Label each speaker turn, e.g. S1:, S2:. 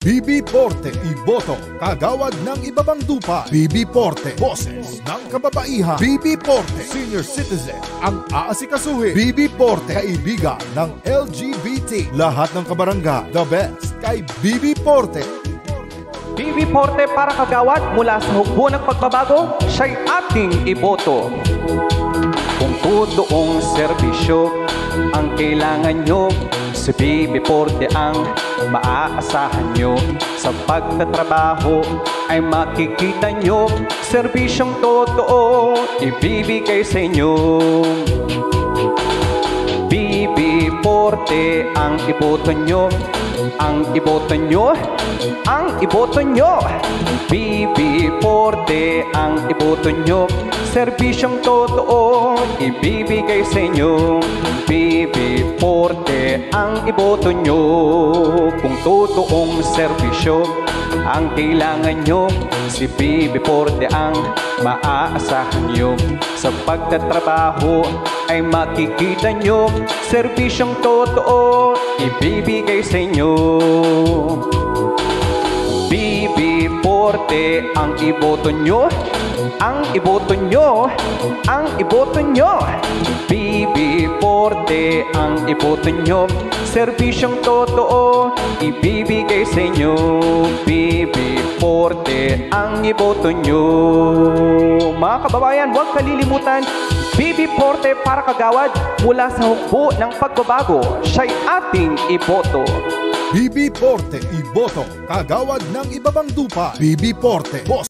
S1: BB Porte, iboto, kagawad ng ibabang dupa. BB Porte, boses ng kababaihan. BB Porte, senior citizen, ang aasikasuhin. BB Porte, kaibigan ng LGBT. Lahat ng kabarangay, the best kay BB Porte.
S2: BB Porte para kagawad mula sa hukbo ng pagbabago, siya'y ating iboto. Kung totoong serbisyo ang kailangan nyo, si BB Porte ang maaasahan nyo. Sa pagtatrabaho ay makikita nyo, serbisyong totoo ibibigay sa inyo. BB Porte ang iboto nyo, ang iboto nyo, ang iboto nyo. BB Porte ang iboto nyo, serbisyong totoo ibibigay sa inyo. BB Porte ang iboto nyo. Kung totoong serbisyo ang kailangan nyo, si BB Porte ang maaasahan nyo. Sa pagtatrabaho ay makikita nyo, serbisyong totoo ibibigay sa inyo. BB Porte ang iboto nyo, ang iboto nyo, ang iboto nyo. BB Porte ang iboto nyo, serbisyong totoo ibibigay sa inyo. BB Porte ang iboto nyo. Mga kababayan, huwag kalilimutan, BB Porte para kagawad mula sa hukbo ng pagbabago, siya'y ating iboto.
S1: BB Porte, iboto, kagawad ng ibabang dupa. BB Porte, boss